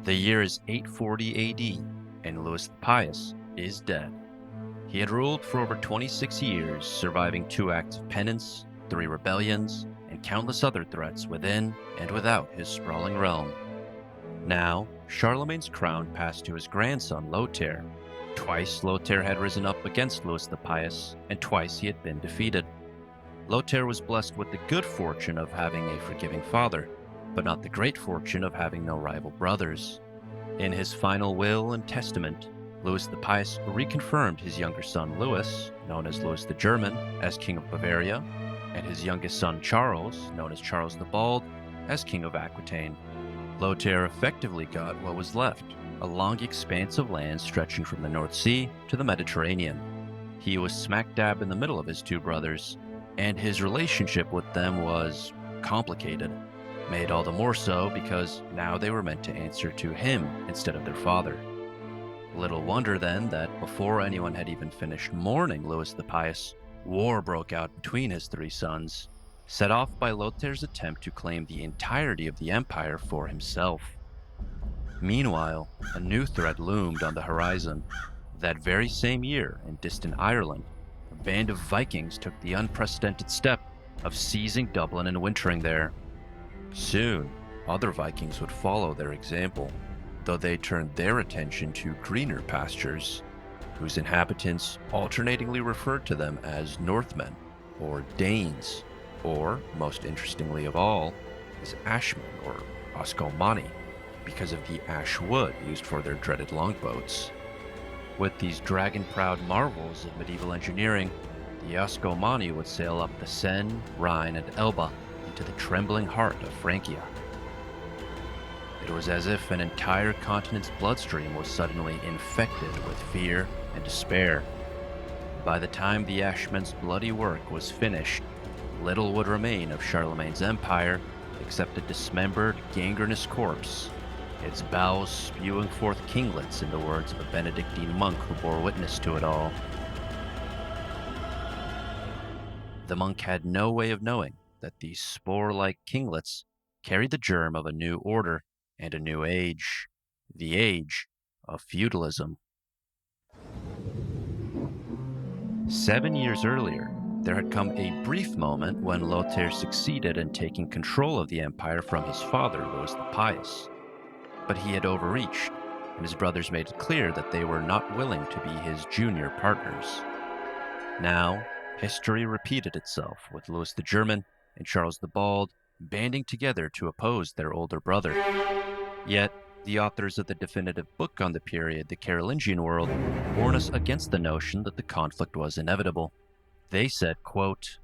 The year is 840 AD, and Louis the Pious is dead. He had ruled for over 26 years, surviving 2 acts of penance, 3 rebellions, and countless other threats within and without his sprawling realm. Now, Charlemagne's crown passed to his grandson Lothair. Twice Lothair had risen up against Louis the Pious, and twice he had been defeated. Lothair was blessed with the good fortune of having a forgiving father, but not the great fortune of having no rival brothers. In his final will and testament, Louis the Pious reconfirmed his younger son Louis, known as Louis the German, as King of Bavaria, and his youngest son Charles, known as Charles the Bald, as King of Aquitaine. Lothair effectively got what was left, a long expanse of land stretching from the North Sea to the Mediterranean. He was smack dab in the middle of his 2 brothers, and his relationship with them was complicated, made all the more so because now they were meant to answer to him instead of their father. Little wonder then that before anyone had even finished mourning Louis the Pious, war broke out between his 3 sons, set off by Lothair's attempt to claim the entirety of the empire for himself. Meanwhile, a new threat loomed on the horizon. That very same year, in distant Ireland, a band of Vikings took the unprecedented step of seizing Dublin and wintering there. Soon, other Vikings would follow their example, though they turned their attention to greener pastures, whose inhabitants alternatingly referred to them as Northmen or Danes, or, most interestingly of all, as Ashmen or Osculmani, because of the ash wood used for their dreaded longboats. With these dragon-proud marvels of medieval engineering, the Osculmani would sail up the Seine, Rhine, and Elbe into the trembling heart of Francia. It was as if an entire continent's bloodstream was suddenly infected with fear and despair. By the time the Ashmen's bloody work was finished, little would remain of Charlemagne's empire except a dismembered, gangrenous corpse, its bowels spewing forth kinglets in the words of a Benedictine monk who bore witness to it all. The monk had no way of knowing that these spore-like kinglets carried the germ of a new order and a new age, the age of feudalism. 7 years earlier, there had come a brief moment when Lothair succeeded in taking control of the empire from his father, Louis the Pious. But he had overreached, and his brothers made it clear that they were not willing to be his junior partners. Now, history repeated itself, with Louis the German and Charles the Bald banding together to oppose their older brother. Yet, the authors of the definitive book on the period, the Carolingian world, warn us against the notion that the conflict was inevitable. They said, quote,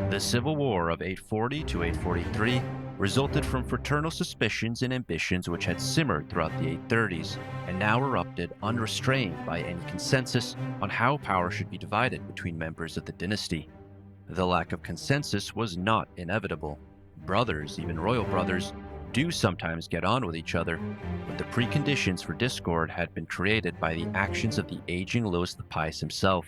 "The civil war of 840 to 843 resulted from fraternal suspicions and ambitions which had simmered throughout the 830s and now erupted unrestrained by any consensus on how power should be divided between members of the dynasty. The lack of consensus was not inevitable. Brothers, even royal brothers, do sometimes get on with each other, but the preconditions for discord had been created by the actions of the aging Louis the Pious himself.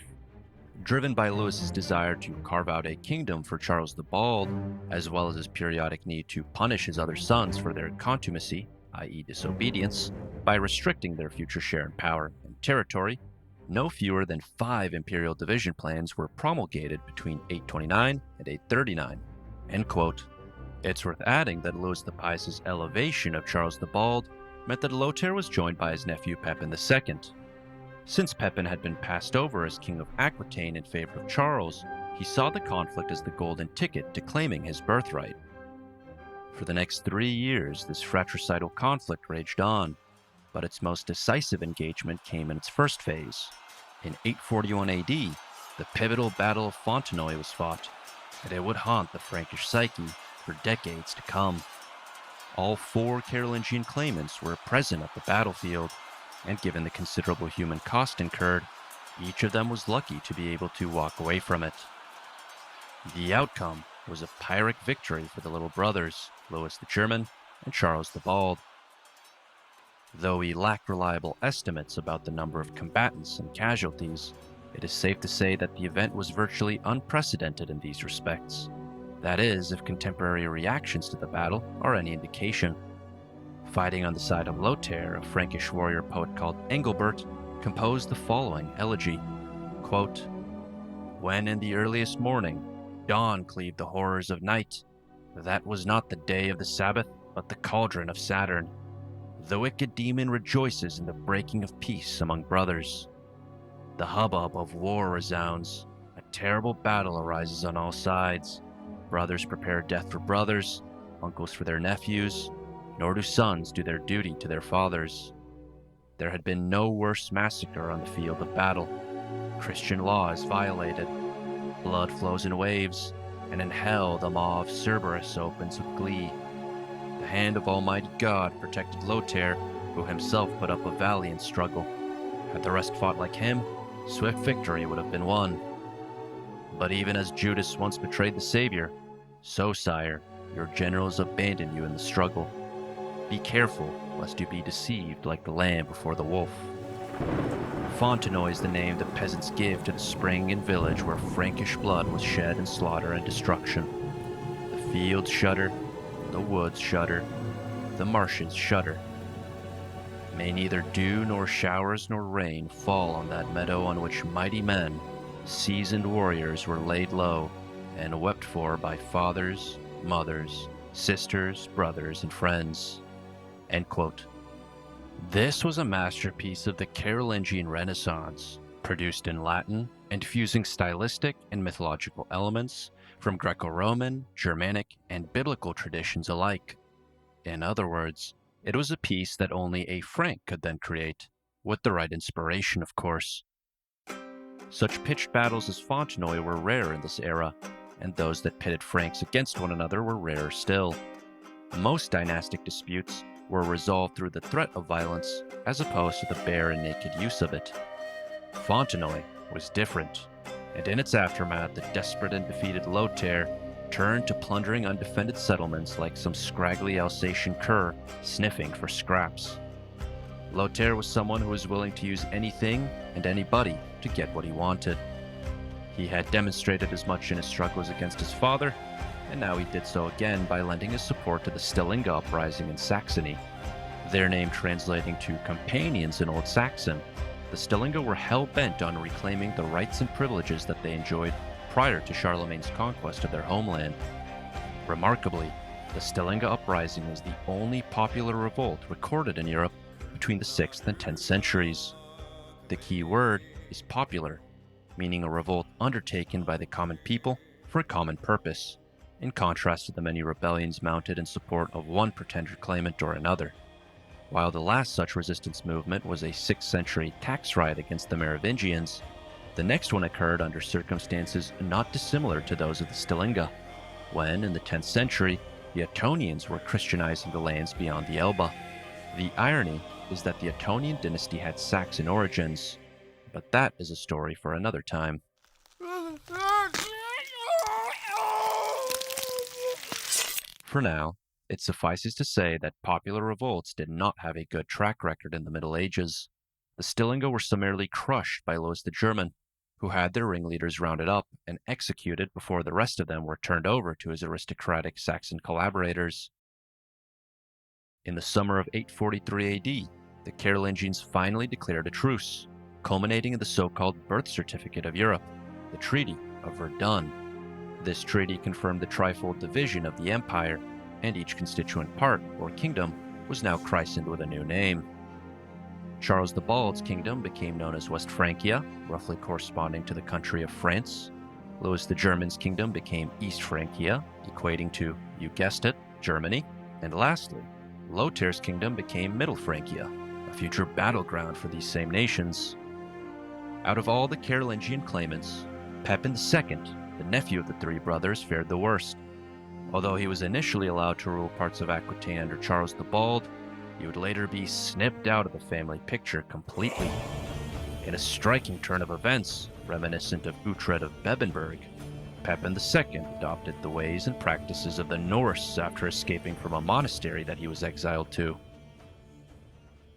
Driven by Louis's desire to carve out a kingdom for Charles the Bald, as well as his periodic need to punish his other sons for their contumacy, i.e. disobedience, by restricting their future share in power and territory, no fewer than 5 imperial division plans were promulgated between 829 and 839. End quote. It's worth adding that Louis the Pious's elevation of Charles the Bald meant that Lothair was joined by his nephew Pepin II. Since Pepin had been passed over as King of Aquitaine in favor of Charles, he saw the conflict as the golden ticket to claiming his birthright. For the next 3 years, this fratricidal conflict raged on, but its most decisive engagement came in its first phase. In 841 AD, the pivotal Battle of Fontenoy was fought, and it would haunt the Frankish psyche for decades to come. All 4 Carolingian claimants were present at the battlefield, and given the considerable human cost incurred, each of them was lucky to be able to walk away from it. The outcome was a Pyrrhic victory for the little brothers, Louis the German and Charles the Bald. Though we lack reliable estimates about the number of combatants and casualties, it is safe to say that the event was virtually unprecedented in these respects. That is, if contemporary reactions to the battle are any indication. Fighting on the side of Lothair, a Frankish warrior poet called Engelbert composed the following elegy, quote, "When in the earliest morning dawn cleaved the horrors of night, that was not the day of the Sabbath, but the cauldron of Saturn. The wicked demon rejoices in the breaking of peace among brothers. The hubbub of war resounds. A terrible battle arises on all sides. Brothers prepare death for brothers, uncles for their nephews, nor do sons do their duty to their fathers. There had been no worse massacre on the field of battle. Christian law is violated. Blood flows in waves, and in hell the maw of Cerberus opens with glee. The hand of Almighty God protected Lothair, who himself put up a valiant struggle. Had the rest fought like him, swift victory would have been won. But even as Judas once betrayed the Savior, so, sire, your generals abandon you in the struggle. Be careful, lest you be deceived like the lamb before the wolf." Fontenoy is the name the peasants give to the spring and village where Frankish blood was shed in slaughter and destruction. The fields shudder, the woods shudder, the marshes shudder. May neither dew nor showers nor rain fall on that meadow on which mighty men, seasoned warriors, were laid low and wept for by fathers, mothers, sisters, brothers, and friends. End quote. This was a masterpiece of the Carolingian Renaissance, produced in Latin and fusing stylistic and mythological elements from Greco-Roman, Germanic, and biblical traditions alike. In other words, it was a piece that only a Frank could then create, with the right inspiration, of course. Such pitched battles as Fontenoy were rare in this era, and those that pitted Franks against one another were rarer still. Most dynastic disputes were resolved through the threat of violence as opposed to the bare and naked use of it. Fontenoy was different, and in its aftermath the desperate and defeated Lothair turned to plundering undefended settlements like some scraggly Alsatian cur sniffing for scraps. Lothair was someone who was willing to use anything and anybody to get what he wanted. He had demonstrated as much in his struggles against his father, and now he did so again by lending his support to the Stellinga Uprising in Saxony. Their name translating to companions in Old Saxon, the Stellinga were hell-bent on reclaiming the rights and privileges that they enjoyed prior to Charlemagne's conquest of their homeland. Remarkably, the Stellinga Uprising was the only popular revolt recorded in Europe between the 6th and 10th centuries. The key word is popular, meaning a revolt undertaken by the common people for a common purpose, in contrast to the many rebellions mounted in support of one pretender claimant or another. While the last such resistance movement was a 6th century tax riot against the Merovingians, the next one occurred under circumstances not dissimilar to those of the Stellinga, when, in the 10th century, the Ettonians were Christianizing the lands beyond the Elbe. The irony is that the Ettonian dynasty had Saxon origins, but that is a story for another time. For now, it suffices to say that popular revolts did not have a good track record in the Middle Ages. The Stellinga were summarily crushed by Louis the German, who had their ringleaders rounded up and executed before the rest of them were turned over to his aristocratic Saxon collaborators. In the summer of 843 AD, the Carolingians finally declared a truce, culminating in the so-called birth certificate of Europe, the Treaty of Verdun. This treaty confirmed the trifold division of the empire, and each constituent part, or kingdom, was now christened with a new name. Charles the Bald's kingdom became known as West Francia, roughly corresponding to the country of France. Louis the German's kingdom became East Francia, equating to, you guessed it, Germany. And lastly, Lothair's kingdom became Middle Francia, a future battleground for these same nations. Out of all the Carolingian claimants, Pepin II, the nephew of the three brothers, fared the worst. Although he was initially allowed to rule parts of Aquitaine under Charles the Bald, he would later be snipped out of the family picture completely. In a striking turn of events, reminiscent of Uhtred of Bebbanburg, Pepin II adopted the ways and practices of the Norse after escaping from a monastery that he was exiled to.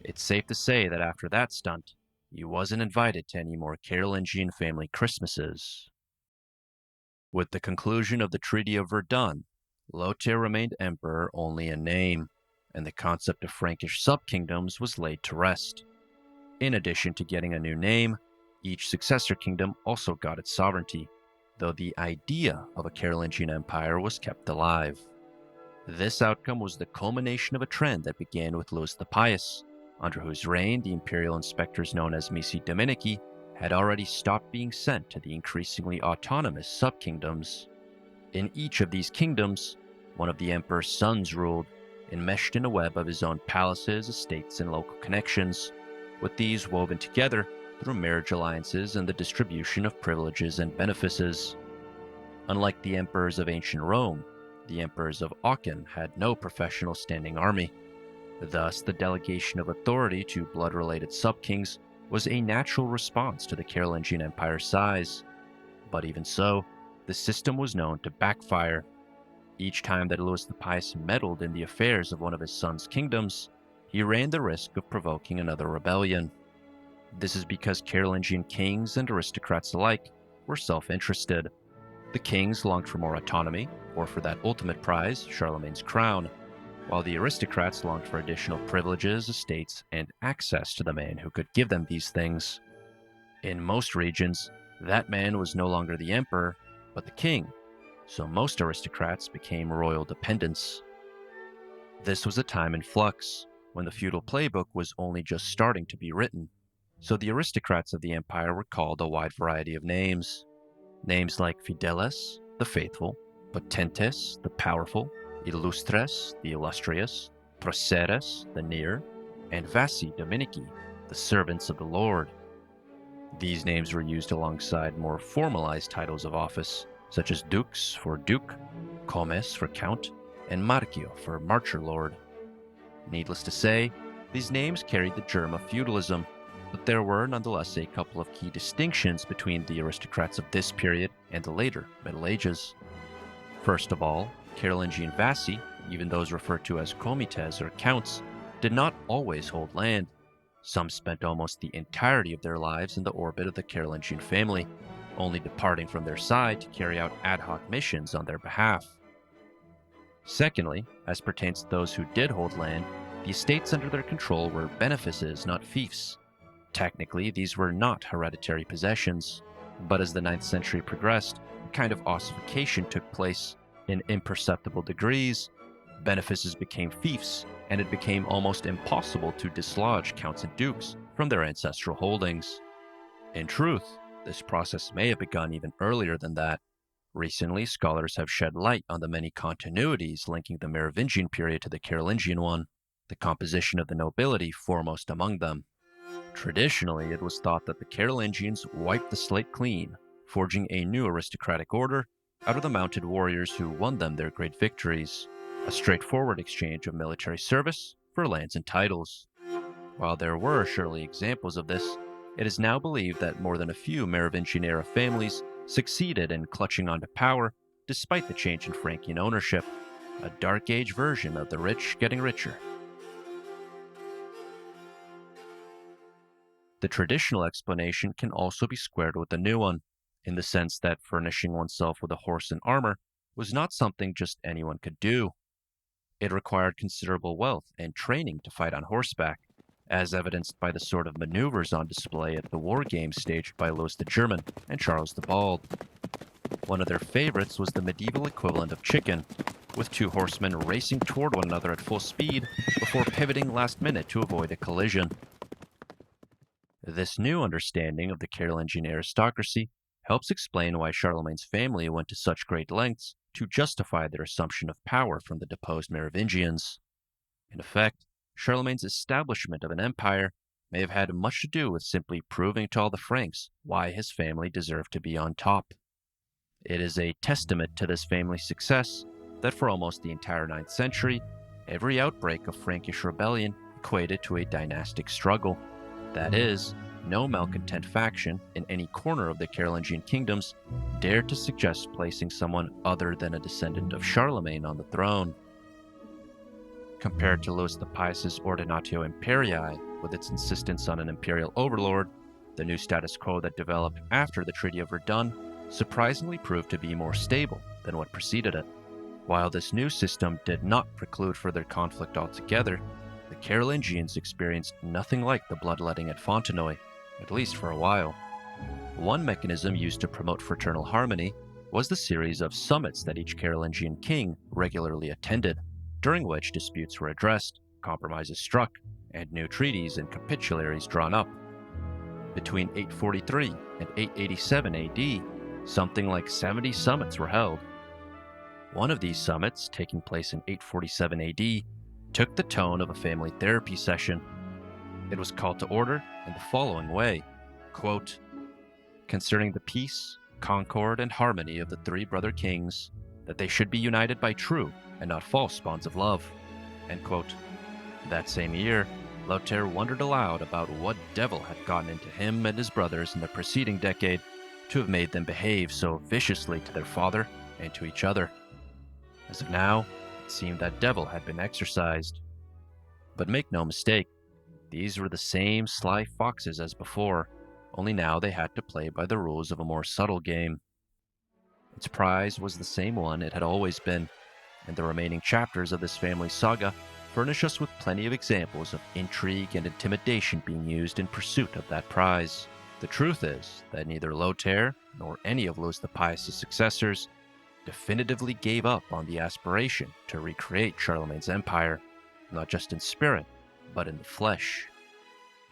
It's safe to say that after that stunt, he wasn't invited to any more Carolingian family Christmases. With the conclusion of the Treaty of Verdun, Lothair remained emperor only in name, and the concept of Frankish subkingdoms was laid to rest. In addition to getting a new name, each successor kingdom also got its sovereignty, though the idea of a Carolingian Empire was kept alive. This outcome was the culmination of a trend that began with Louis the Pious, under whose reign the imperial inspectors known as Missi Dominici had already stopped being sent to the increasingly autonomous subkingdoms. In each of these kingdoms, one of the emperor's sons ruled, enmeshed in a web of his own palaces, estates, and local connections, with these woven together through marriage alliances and the distribution of privileges and benefices. Unlike the emperors of ancient Rome, the emperors of Aachen had no professional standing army. Thus, the delegation of authority to blood-related subkings was a natural response to the Carolingian Empire's size. But even so, the system was known to backfire. Each time that Louis the Pious meddled in the affairs of one of his sons' kingdoms, he ran the risk of provoking another rebellion. This is because Carolingian kings and aristocrats alike were self-interested. The kings longed for more autonomy, or for that ultimate prize, Charlemagne's crown, while the aristocrats longed for additional privileges, estates, and access to the man who could give them these things. In most regions, that man was no longer the emperor, but the king, so most aristocrats became royal dependents. This was a time in flux, when the feudal playbook was only just starting to be written, so the aristocrats of the empire were called a wide variety of names. Names like Fideles, the faithful, Potentes, the powerful, Illustres, the illustrious, Proceres, the near, and Vassi Dominici, the servants of the Lord. These names were used alongside more formalized titles of office, such as Dux for Duke, Comes for Count, and Marchio for Marcher Lord. Needless to say, these names carried the germ of feudalism, but there were nonetheless a couple of key distinctions between the aristocrats of this period and the later Middle Ages. First of all, Carolingian Vassi, even those referred to as comites or counts, did not always hold land. Some spent almost the entirety of their lives in the orbit of the Carolingian family, only departing from their side to carry out ad hoc missions on their behalf. Secondly, as pertains to those who did hold land, the estates under their control were benefices, not fiefs. Technically, these were not hereditary possessions, but as the 9th century progressed, a kind of ossification took place. In imperceptible degrees, benefices became fiefs, and it became almost impossible to dislodge counts and dukes from their ancestral holdings. In truth, this process may have begun even earlier than that. Recently, scholars have shed light on the many continuities linking the Merovingian period to the Carolingian one, the composition of the nobility foremost among them. Traditionally, it was thought that the Carolingians wiped the slate clean, forging a new aristocratic order out of the mounted warriors who won them their great victories, a straightforward exchange of military service for lands and titles. While there were surely examples of this, it is now believed that more than a few Merovingian-era families succeeded in clutching onto power despite the change in Frankian ownership, a Dark Age version of the rich getting richer. The traditional explanation can also be squared with the new one, in the sense that furnishing oneself with a horse and armor was not something just anyone could do. It required considerable wealth and training to fight on horseback, as evidenced by the sort of maneuvers on display at the war games staged by Louis the German and Charles the Bald. One of their favorites was the medieval equivalent of chicken, with two horsemen racing toward one another at full speed before pivoting last minute to avoid a collision. This new understanding of the Carolingian aristocracy helps explain why Charlemagne's family went to such great lengths to justify their assumption of power from the deposed Merovingians. In effect, Charlemagne's establishment of an empire may have had much to do with simply proving to all the Franks why his family deserved to be on top. It is a testament to this family's success that for almost the entire 9th century, every outbreak of Frankish rebellion equated to a dynastic struggle. That is, no malcontent faction in any corner of the Carolingian kingdoms dared to suggest placing someone other than a descendant of Charlemagne on the throne. Compared to Louis the Pious's Ordinatio Imperii, with its insistence on an imperial overlord, the new status quo that developed after the Treaty of Verdun surprisingly proved to be more stable than what preceded it. While this new system did not preclude further conflict altogether, the Carolingians experienced nothing like the bloodletting at Fontenoy, at least for a while. One mechanism used to promote fraternal harmony was the series of summits that each Carolingian king regularly attended, during which disputes were addressed, compromises struck, and new treaties and capitularies drawn up. Between 843 and 887 AD, something like 70 summits were held. One of these summits, taking place in 847 AD, took the tone of a family therapy session. It was called to order in the following way, quote, "Concerning the peace, concord, and harmony of the three brother kings, that they should be united by true and not false bonds of love." End quote. That same year, Lothair wondered aloud about what devil had gotten into him and his brothers in the preceding decade to have made them behave so viciously to their father and to each other. As of now, it seemed that devil had been exorcised. But make no mistake, these were the same sly foxes as before, only now they had to play by the rules of a more subtle game. Its prize was the same one it had always been, and the remaining chapters of this family saga furnish us with plenty of examples of intrigue and intimidation being used in pursuit of that prize. The truth is that neither Lothair nor any of Louis the Pious' successors definitively gave up on the aspiration to recreate Charlemagne's empire, not just in spirit, but in the flesh.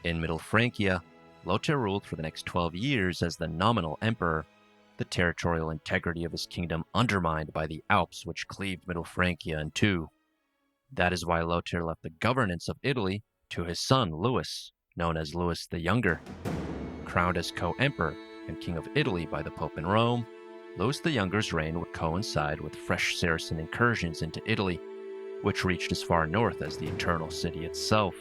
In Middle Francia, Lothair ruled for the next 12 years as the nominal emperor, the territorial integrity of his kingdom undermined by the Alps which cleaved Middle Francia in two. That is why Lothair left the governance of Italy to his son Louis, known as Louis the Younger. Crowned as co-emperor and king of Italy by the Pope in Rome, Louis the Younger's reign would coincide with fresh Saracen incursions into Italy, which reached as far north as the Eternal City itself.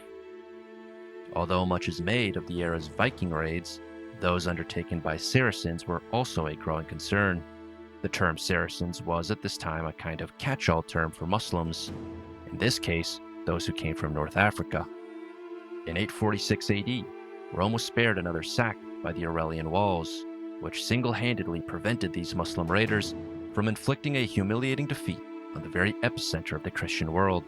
Although much is made of the era's Viking raids, those undertaken by Saracens were also a growing concern. The term Saracens was at this time a kind of catch-all term for Muslims, in this case, those who came from North Africa. In 846 AD, Rome was spared another sack by the Aurelian Walls, which single-handedly prevented these Muslim raiders from inflicting a humiliating defeat on the very epicenter of the Christian world.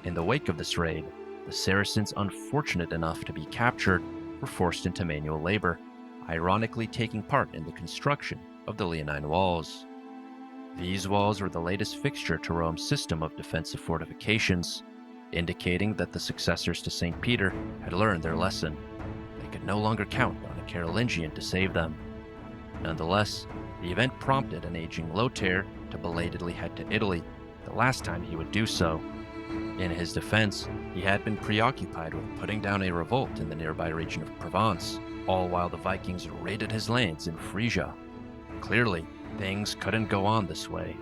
In the wake of this raid, the Saracens unfortunate enough to be captured were forced into manual labor, ironically taking part in the construction of the Leonine Walls. These walls were the latest fixture to Rome's system of defensive fortifications, indicating that the successors to St. Peter had learned their lesson. They could no longer count on a Carolingian to save them. Nonetheless, the event prompted an aging Lothair to belatedly head to Italy, the last time he would do so. In his defense, he had been preoccupied with putting down a revolt in the nearby region of Provence, all while the Vikings raided his lands in Frisia. Clearly, things couldn't go on this way.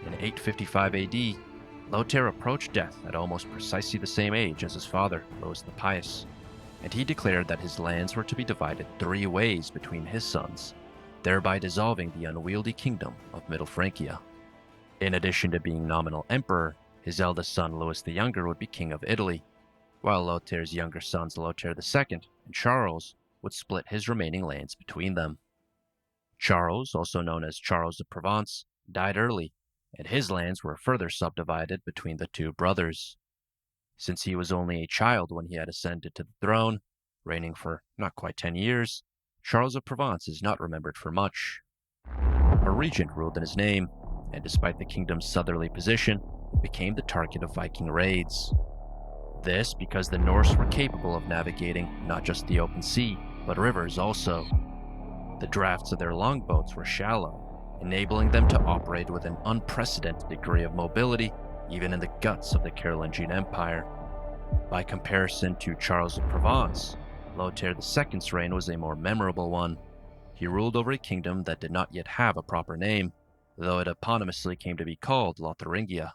In 855 AD, Lothair approached death at almost precisely the same age as his father, Louis the Pious, and he declared that his lands were to be divided 3 ways between his sons, thereby dissolving the unwieldy kingdom of Middle Francia. In addition to being nominal emperor, his eldest son Louis the Younger would be king of Italy, while Lothair's younger sons Lothair II and Charles would split his remaining lands between them. Charles, also known as Charles of Provence, died early, and his lands were further subdivided between the 2 brothers. Since he was only a child when he had ascended to the throne, reigning for not quite 10 years, Charles of Provence is not remembered for much. A regent ruled in his name, and despite the kingdom's southerly position, it became the target of Viking raids. This because the Norse were capable of navigating not just the open sea, but rivers also. The drafts of their longboats were shallow, enabling them to operate with an unprecedented degree of mobility even in the guts of the Carolingian Empire. By comparison to Charles of Provence, Lothair II's reign was a more memorable one. He ruled over a kingdom that did not yet have a proper name, though it eponymously came to be called Lotharingia.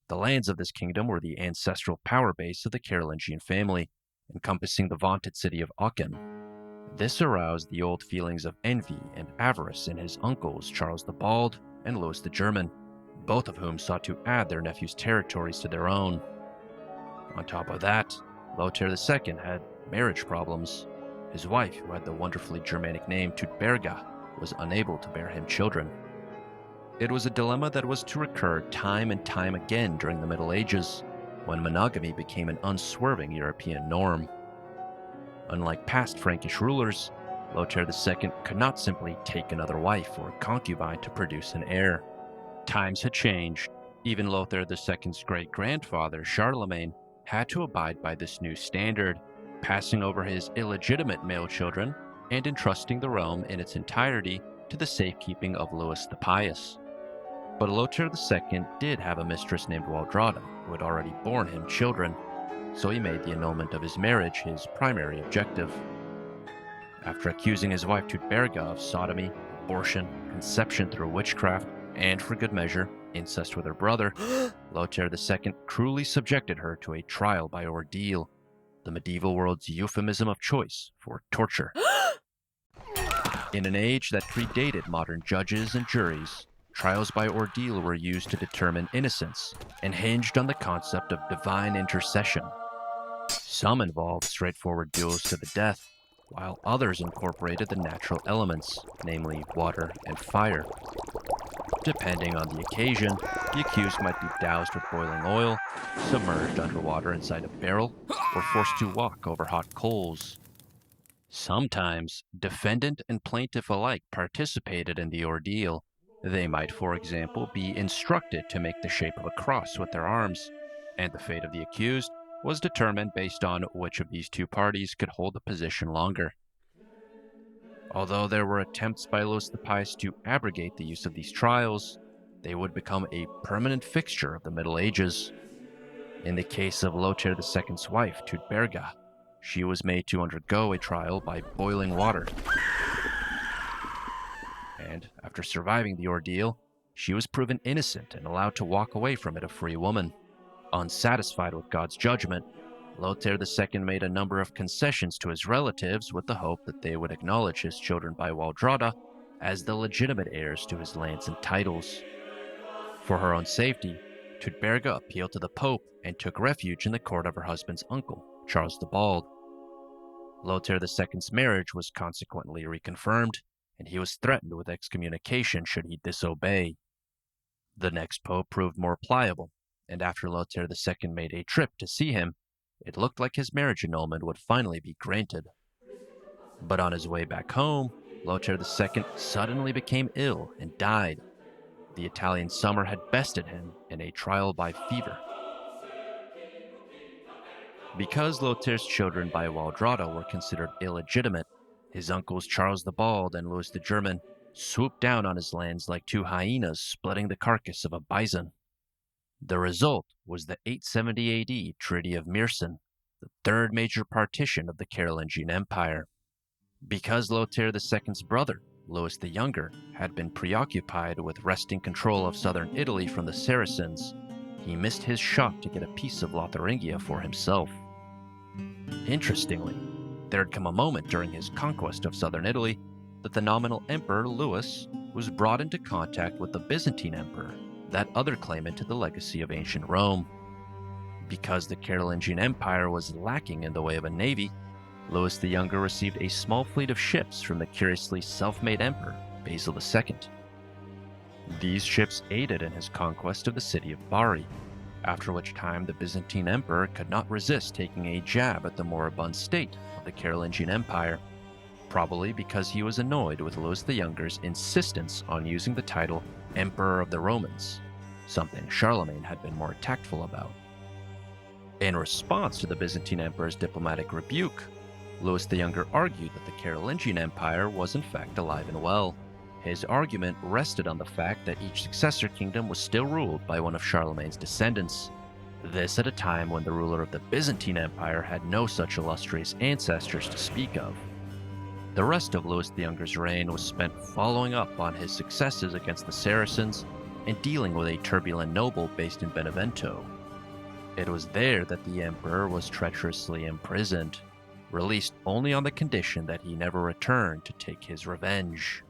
The lands of this kingdom were the ancestral power base of the Carolingian family, encompassing the vaunted city of Aachen. This aroused the old feelings of envy and avarice in his uncles Charles the Bald and Louis the German, both of whom sought to add their nephew's territories to their own. On top of that, Lothair II had marriage problems. His wife, who had the wonderfully Germanic name Tutberga, was unable to bear him children. It was a dilemma that was to recur time and time again during the Middle Ages, when monogamy became an unswerving European norm. Unlike past Frankish rulers, Lothair II could not simply take another wife or concubine to produce an heir. Times had changed. Even Lothair II's great-grandfather, Charlemagne, had to abide by this new standard, passing over his illegitimate male children and entrusting the realm in its entirety to the safekeeping of Louis the Pious. But Lothair II did have a mistress named Waldrada, who had already borne him children, so he made the annulment of his marriage his primary objective. After accusing his wife Tudberga of sodomy, abortion, conception through witchcraft, and for good measure, incest with her brother, Lothair II cruelly subjected her to a trial by ordeal, the medieval world's euphemism of choice for torture. In an age that predated modern judges and juries, trials by ordeal were used to determine innocence and hinged on the concept of divine intercession. Some involved straightforward duels to the death, while others incorporated the natural elements, namely water and fire. Depending on the occasion, the accused might be doused with boiling oil, submerged underwater inside a barrel, or forced to walk over hot coals. Sometimes, defendant and plaintiff alike participated in the ordeal. They might, for example, be instructed to make the shape of a cross with their arms, and the fate of the accused was determined based on which of these two parties could hold the position longer. Although there were attempts by Louis the Pious to abrogate the use of these trials, they would become a permanent fixture of the Middle Ages. In the case of Lothair II's wife, Tudberga, she was made to undergo a trial by boiling water. And after surviving the ordeal, she was proven innocent and allowed to walk away from it a free woman. Unsatisfied with God's judgment, Lothair II made a number of concessions to his relatives with the hope that they would acknowledge his children by Waldrada as the legitimate heirs to his lands and titles. For her own safety, Tudberga appealed to the Pope and took refuge in the court of her husband's uncle, Charles the Bald. Lothair II's marriage was consequently reconfirmed, and he was threatened with excommunication should he disobey. The next pope proved more pliable, and after Lothair II made a trip to see him, it looked like his marriage annulment would finally be granted. But on his way back home, Lothair II suddenly became ill and died. The Italian summer had bested him in a trial by fever. Because Lothair's children by Waldrada were considered illegitimate, his uncles Charles the Bald and Louis the German swooped down on his lands like two hyenas splitting the carcass of a bison. The result was the 870 AD Treaty of Meissen, the third major partition of the Carolingian Empire. Because Lothair II's brother, Louis the Younger, had been preoccupied with wresting control of southern Italy from the Saracens, he missed his shot to get a piece of Lotharingia for himself. Interestingly, there had come a moment during his conquest of southern Italy that the nominal emperor Louis was brought into contact with the Byzantine emperor, that other claimant to the legacy of ancient Rome. Because the Carolingian Empire was lacking in the way of a navy, Louis the Younger received a small fleet of ships from the curiously self-made emperor, Basil II. These ships aided in his conquest of the city of Bari, after which time the Byzantine emperor could not resist taking a jab at the moribund state of the Carolingian Empire, probably because he was annoyed with Louis the Younger's insistence on using the title Emperor of the Romans, something Charlemagne had been more tactful about. In response to the Byzantine emperor's diplomatic rebuke, Louis the Younger argued that the Carolingian Empire was in fact alive and well. His argument rested on the fact that each successor kingdom was still ruled by one of Charlemagne's descendants. This at a time when the ruler of the Byzantine Empire had no such illustrious ancestors to speak of. The rest of Louis the Younger's reign was spent following up on his successes against the Saracens and dealing with a turbulent noble based in Benevento. It was there that the emperor was treacherously imprisoned, released only on the condition that he never returned to take his revenge.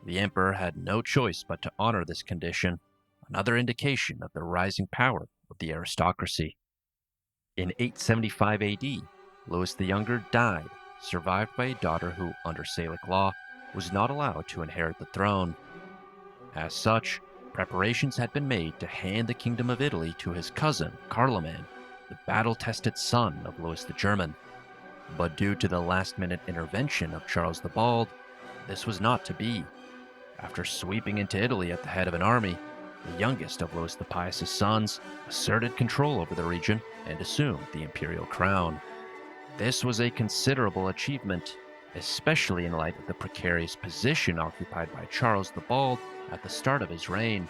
The emperor had no choice but to honor this condition, another indication of the rising power of the aristocracy. In 875 AD, Louis the Younger died, survived by a daughter who, under Salic law, was not allowed to inherit the throne. As such, preparations had been made to hand the Kingdom of Italy to his cousin, Charlemagne, the battle-tested son of Louis the German. But due to the last-minute intervention of Charles the Bald, this was not to be. After sweeping into Italy at the head of an army, the youngest of Louis the Pious' sons asserted control over the region and assumed the imperial crown. This was a considerable achievement, especially in light of the precarious position occupied by Charles the Bald at the start of his reign.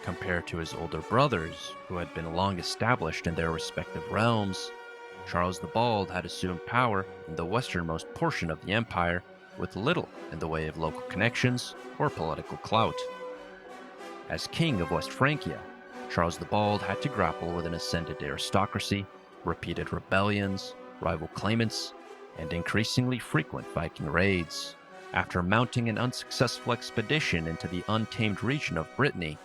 Compared to his older brothers, who had been long established in their respective realms, Charles the Bald had assumed power in the westernmost portion of the empire with little in the way of local connections or political clout. As king of West Francia, Charles the Bald had to grapple with an ascendant aristocracy, repeated rebellions, rival claimants, and increasingly frequent Viking raids. After mounting an unsuccessful expedition into the untamed region of Brittany,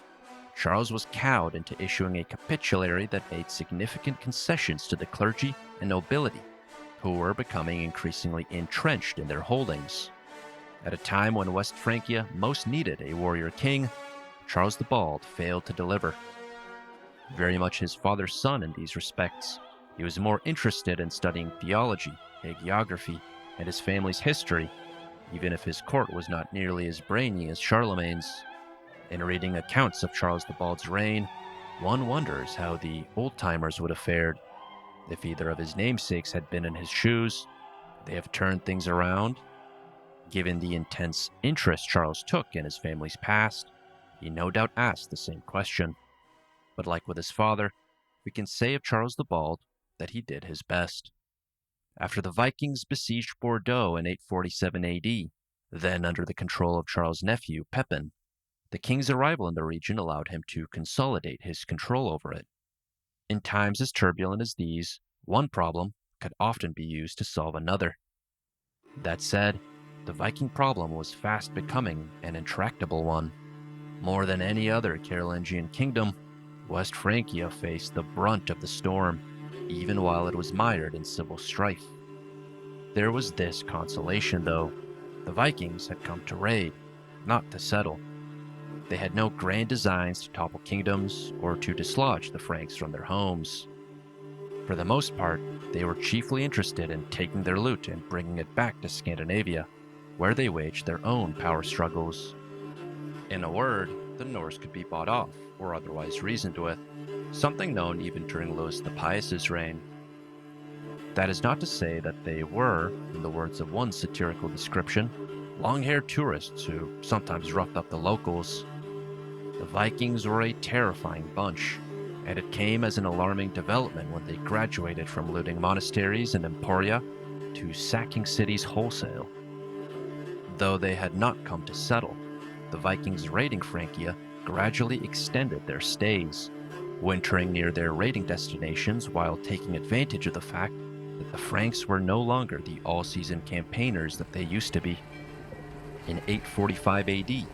Charles was cowed into issuing a capitulary that made significant concessions to the clergy and nobility, who were becoming increasingly entrenched in their holdings. At a time when West Francia most needed a warrior king, Charles the Bald failed to deliver. Very much his father's son in these respects, he was more interested in studying theology, hagiography, and his family's history, even if his court was not nearly as brainy as Charlemagne's. In reading accounts of Charles the Bald's reign, one wonders how the old-timers would have fared. If either of his namesakes had been in his shoes, they have turned things around. Given the intense interest Charles took in his family's past, he no doubt asked the same question. But like with his father, we can say of Charles the Bald that he did his best. After the Vikings besieged Bordeaux in 847 AD, then under the control of Charles' nephew, Pepin, the king's arrival in the region allowed him to consolidate his control over it. In times as turbulent as these, one problem could often be used to solve another. That said, the Viking problem was fast becoming an intractable one. More than any other Carolingian kingdom, West Francia faced the brunt of the storm, even while it was mired in civil strife. There was this consolation, though. The Vikings had come to raid, not to settle. They had no grand designs to topple kingdoms or to dislodge the Franks from their homes. For the most part, they were chiefly interested in taking their loot and bringing it back to Scandinavia, where they waged their own power struggles. In a word, the Norse could be bought off or otherwise reasoned with, something known even during Louis the Pious's reign. That is not to say that they were, in the words of one satirical description, long-haired tourists who sometimes roughed up the locals. The Vikings were a terrifying bunch, and it came as an alarming development when they graduated from looting monasteries and emporia to sacking cities wholesale. Though they had not come to settle, the Vikings raiding Francia gradually extended their stays, wintering near their raiding destinations while taking advantage of the fact that the Franks were no longer the all-season campaigners that they used to be. In 845 AD,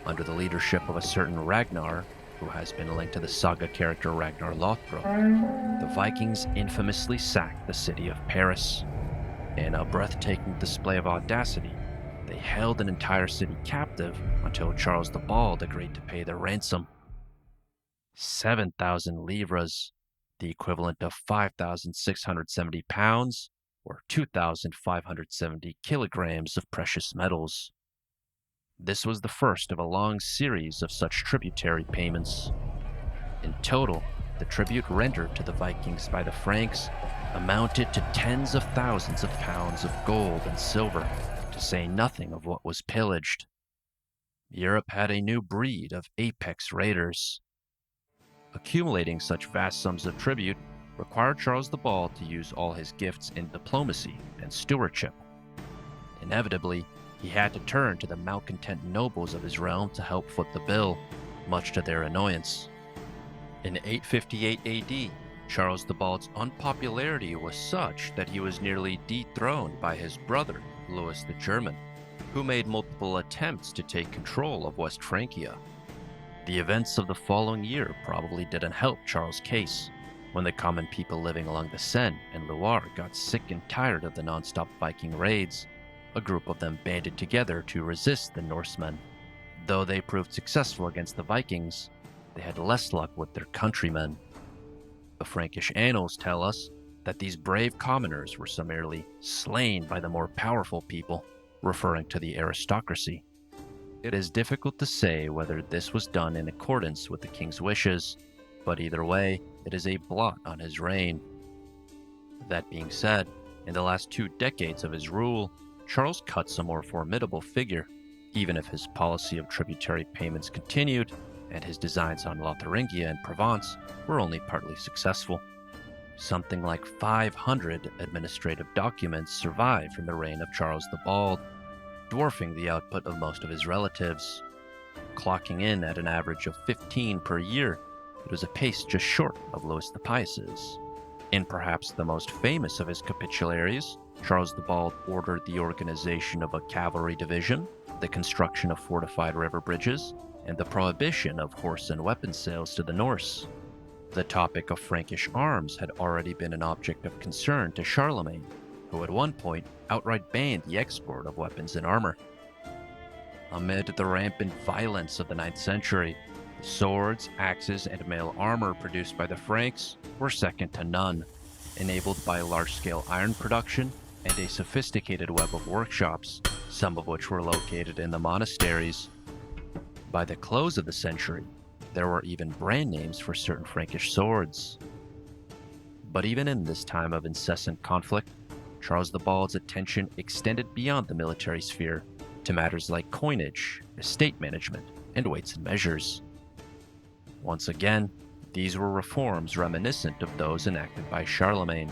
under the leadership of a certain Ragnar, who has been linked to the saga character Ragnar Lothbrok, the Vikings infamously sacked the city of Paris. In a breathtaking display of audacity, they held an entire city captive until Charles the Bald agreed to pay the ransom. 7,000 livres, the equivalent of 5,670 pounds, or 2,570 kilograms of precious metals. This was the first of a long series of such tributary payments. In total, the tribute rendered to the Vikings by the Franks amounted to tens of thousands of pounds of gold and silver, to say nothing of what was pillaged. Europe had a new breed of apex raiders. Accumulating such vast sums of tribute required Charles the Bald to use all his gifts in diplomacy and stewardship. Inevitably, he had to turn to the malcontent nobles of his realm to help foot the bill, much to their annoyance. In 858 AD, Charles the Bald's unpopularity was such that he was nearly dethroned by his brother, Louis the German, who made multiple attempts to take control of West Francia. The events of the following year probably didn't help Charles' case, when the common people living along the Seine and Loire got sick and tired of the non-stop Viking raids. A group of them banded together to resist the Norsemen. Though they proved successful against the Vikings, they had less luck with their countrymen. The Frankish Annals tell us that these brave commoners were summarily slain by the more powerful people, referring to the aristocracy. It is difficult to say whether this was done in accordance with the king's wishes, but either way, it is a blot on his reign. That being said, in the last 2 decades of his rule, Charles cuts a more formidable figure, even if his policy of tributary payments continued and his designs on Lotharingia and Provence were only partly successful. Something like 500 administrative documents survive from the reign of Charles the Bald, dwarfing the output of most of his relatives. Clocking in at an average of 15 per year, it was a pace just short of Louis the Pious's. In perhaps the most famous of his capitularies, Charles the Bald ordered the organization of a cavalry division, the construction of fortified river bridges, and the prohibition of horse and weapon sales to the Norse. The topic of Frankish arms had already been an object of concern to Charlemagne, who at one point outright banned the export of weapons and armor. Amid the rampant violence of the 9th century, the swords, axes, and mail armor produced by the Franks were second to none, enabled by large-scale iron production and a sophisticated web of workshops, some of which were located in the monasteries. By the close of the century, there were even brand names for certain Frankish swords. But even in this time of incessant conflict, Charles the Bald's attention extended beyond the military sphere to matters like coinage, estate management, and weights and measures. Once again, these were reforms reminiscent of those enacted by Charlemagne,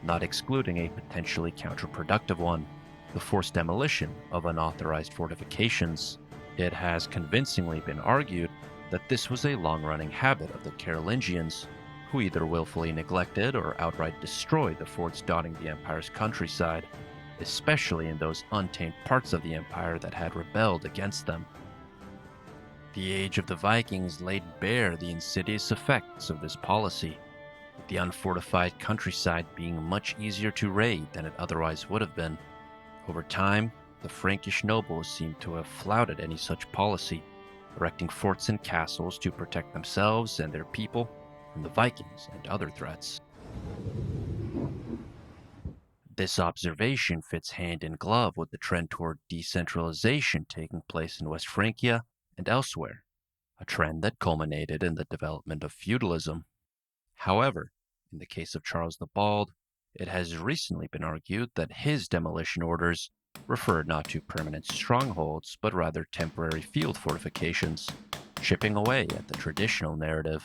not excluding a potentially counterproductive one, the forced demolition of unauthorized fortifications. It has convincingly been argued that this was a long-running habit of the Carolingians, who either willfully neglected or outright destroyed the forts dotting the empire's countryside, especially in those untamed parts of the empire that had rebelled against them. The age of the Vikings laid bare the insidious effects of this policy, with the unfortified countryside being much easier to raid than it otherwise would have been. Over time, the Frankish nobles seem to have flouted any such policy, erecting forts and castles to protect themselves and their people from the Vikings and other threats. This observation fits hand in glove with the trend toward decentralization taking place in West Francia and elsewhere, a trend that culminated in the development of feudalism. However, in the case of Charles the Bald, it has recently been argued that his demolition orders referred not to permanent strongholds, but rather temporary field fortifications, chipping away at the traditional narrative.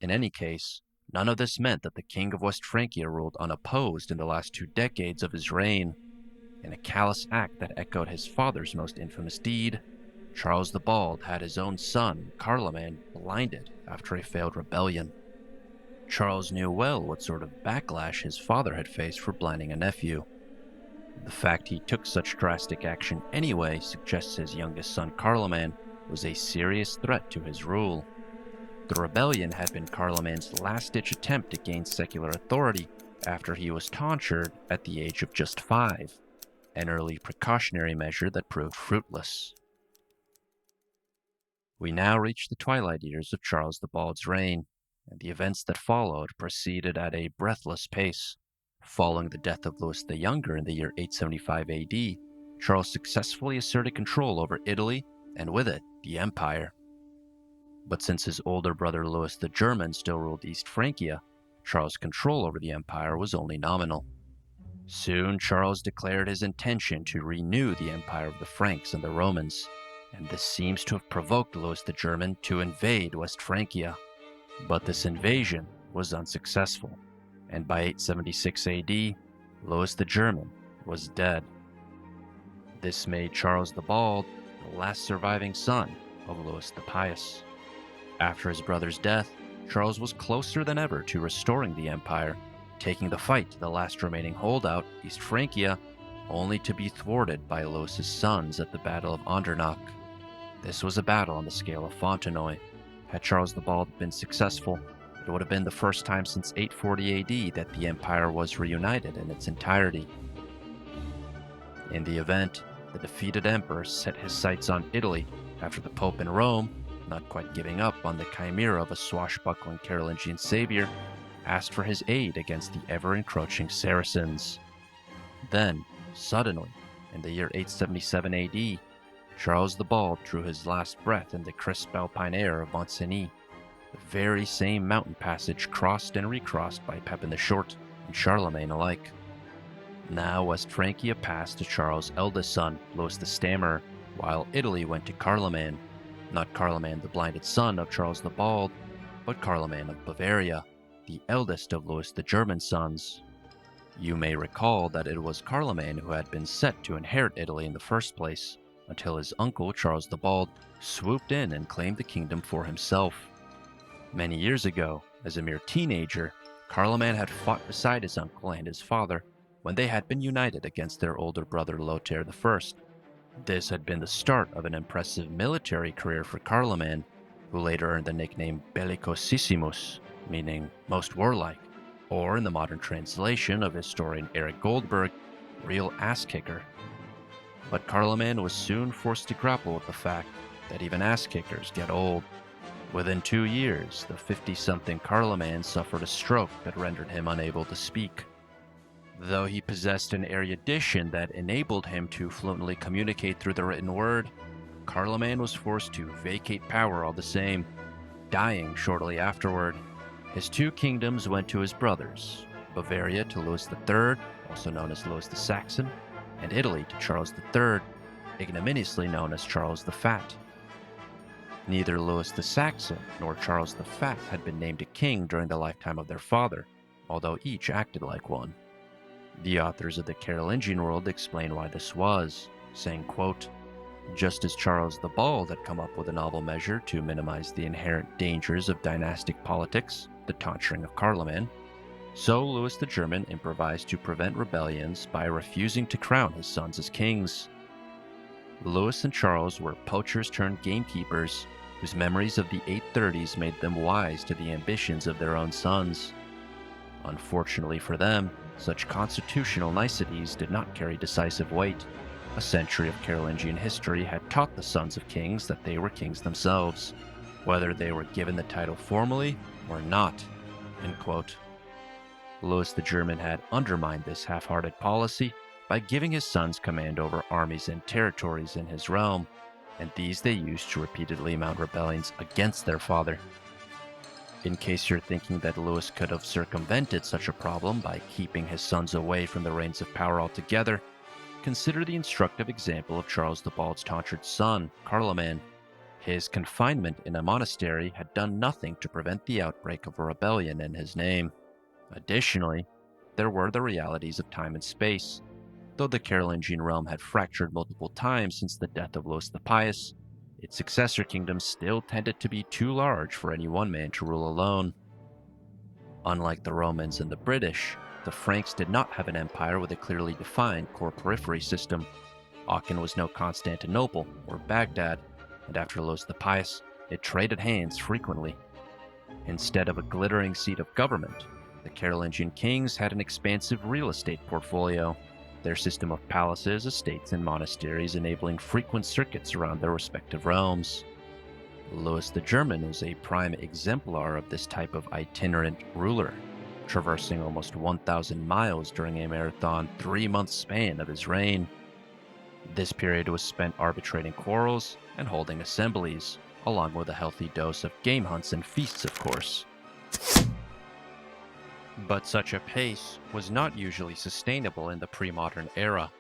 In any case, none of this meant that the King of West Francia ruled unopposed in the last 2 decades of his reign. In a callous act that echoed his father's most infamous deed, Charles the Bald had his own son, Charlemagne, blinded after a failed rebellion. Charles knew well what sort of backlash his father had faced for blinding a nephew. The fact he took such drastic action anyway suggests his youngest son, Charlemagne, was a serious threat to his rule. The rebellion had been Charlemagne's last-ditch attempt to gain secular authority after he was tonsured at the age of just 5, an early precautionary measure that proved fruitless. We now reach the twilight years of Charles the Bald's reign, and the events that followed proceeded at a breathless pace. Following the death of Louis the Younger in the year 875 AD, Charles successfully asserted control over Italy, and with it, the empire. But since his older brother Louis the German still ruled East Francia, Charles' control over the empire was only nominal. Soon, Charles declared his intention to renew the empire of the Franks and the Romans, and this seems to have provoked Louis the German to invade West Francia. But this invasion was unsuccessful, and by 876 AD, Louis the German was dead. This made Charles the Bald the last surviving son of Louis the Pious. After his brother's death, Charles was closer than ever to restoring the empire, taking the fight to the last remaining holdout, East Francia, only to be thwarted by Louis's sons at the Battle of Andernach. This was a battle on the scale of Fontenoy. Had Charles the Bald been successful, it would have been the first time since 840 AD that the empire was reunited in its entirety. In the event, the defeated emperor set his sights on Italy after the Pope in Rome, not quite giving up on the chimera of a swashbuckling Carolingian savior, asked for his aid against the ever-encroaching Saracens. Then, suddenly, in the year 877 AD, Charles the Bald drew his last breath in the crisp alpine air of Mont-Cenis, the very same mountain passage crossed and recrossed by Pepin the Short and Charlemagne alike. Now West Francia passed to Charles' eldest son, Louis the Stammerer, while Italy went to Carloman, not Carloman the blinded son of Charles the Bald, but Carloman of Bavaria, the eldest of Louis the German's sons. You may recall that it was Carloman who had been set to inherit Italy in the first place, until his uncle Charles the Bald swooped in and claimed the kingdom for himself. Many years ago, as a mere teenager, Carloman had fought beside his uncle and his father when they had been united against their older brother Lothair I. This had been the start of an impressive military career for Carloman, who later earned the nickname Bellicosissimus, meaning most warlike, or in the modern translation of historian Eric Goldberg, real ass-kicker. But Carloman was soon forced to grapple with the fact that even ass-kickers get old. Within 2 years, the 50-something Carloman suffered a stroke that rendered him unable to speak. Though he possessed an erudition that enabled him to fluently communicate through the written word, Carloman was forced to vacate power all the same, dying shortly afterward. His 2 kingdoms went to his brothers, Bavaria to Louis III, also known as Louis the Saxon, and Italy to Charles III, ignominiously known as Charles the Fat. Neither Louis the Saxon nor Charles the Fat had been named a king during the lifetime of their father, although each acted like one. The authors of the Carolingian world explain why this was, saying, quote, "Just as Charles the Bald had come up with a novel measure to minimize the inherent dangers of dynastic politics, the tonsuring of Carloman, so Louis the German improvised to prevent rebellions by refusing to crown his sons as kings." Louis and Charles were poachers turned gamekeepers, whose memories of the 830s made them wise to the ambitions of their own sons. Unfortunately for them, such constitutional niceties did not carry decisive weight. A century of Carolingian history had taught the sons of kings that they were kings themselves, whether they were given the title formally or not. End quote. Louis the German had undermined this half-hearted policy by giving his sons command over armies and territories in his realm, and these they used to repeatedly mount rebellions against their father. In case you're thinking that Louis could have circumvented such a problem by keeping his sons away from the reins of power altogether, consider the instructive example of Charles the Bald's tonsured son, Carloman. His confinement in a monastery had done nothing to prevent the outbreak of a rebellion in his name. Additionally, there were the realities of time and space. Though the Carolingian realm had fractured multiple times since the death of Louis the Pious, its successor kingdoms still tended to be too large for any one man to rule alone. Unlike the Romans and the British, the Franks did not have an empire with a clearly defined core periphery system. Aachen was no Constantinople or Baghdad, and after Louis the Pious, it traded hands frequently. Instead of a glittering seat of government, the Carolingian kings had an expansive real estate portfolio, their system of palaces, estates, and monasteries enabling frequent circuits around their respective realms. Louis the German is a prime exemplar of this type of itinerant ruler, traversing almost 1,000 miles during a marathon 3-month span of his reign. This period was spent arbitrating quarrels and holding assemblies, along with a healthy dose of game hunts and feasts, of course. But such a pace was not usually sustainable in the pre-modern era.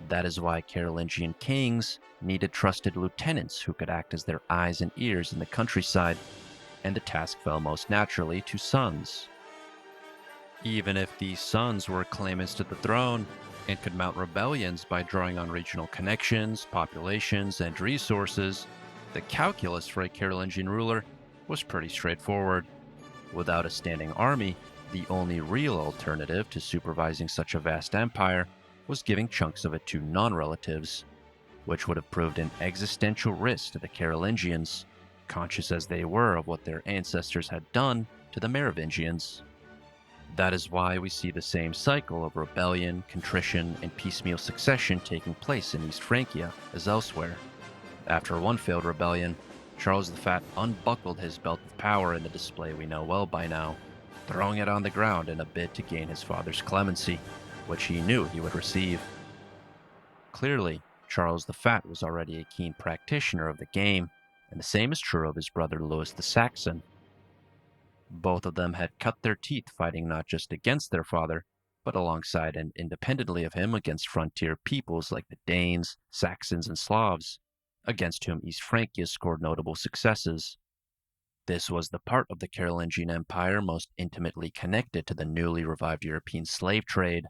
That is why Carolingian kings needed trusted lieutenants who could act as their eyes and ears in the countryside, and the task fell most naturally to sons. Even if these sons were claimants to the throne and could mount rebellions by drawing on regional connections, populations, and resources, the calculus for a Carolingian ruler was pretty straightforward. Without a standing army, the only real alternative to supervising such a vast empire was giving chunks of it to non-relatives, which would have proved an existential risk to the Carolingians, conscious as they were of what their ancestors had done to the Merovingians. That is why we see the same cycle of rebellion, contrition, and piecemeal succession taking place in East Francia as elsewhere. After one failed rebellion, Charles the Fat unbuckled his belt of power in the display we know well by now, throwing it on the ground in a bid to gain his father's clemency, which he knew he would receive. Clearly, Charles the Fat was already a keen practitioner of the game, and the same is true of his brother Louis the Saxon. Both of them had cut their teeth fighting not just against their father, but alongside and independently of him against frontier peoples like the Danes, Saxons, and Slavs, against whom East Francia scored notable successes. This was the part of the Carolingian Empire most intimately connected to the newly revived European slave trade,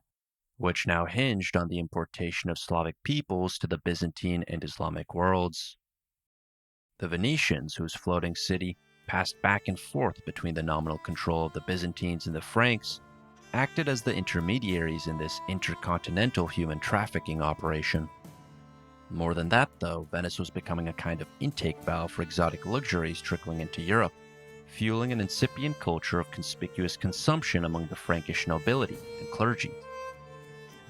which now hinged on the importation of Slavic peoples to the Byzantine and Islamic worlds. The Venetians, whose floating city passed back and forth between the nominal control of the Byzantines and the Franks, acted as the intermediaries in this intercontinental human trafficking operation. More than that, though, Venice was becoming a kind of intake valve for exotic luxuries trickling into Europe, fueling an incipient culture of conspicuous consumption among the Frankish nobility and clergy.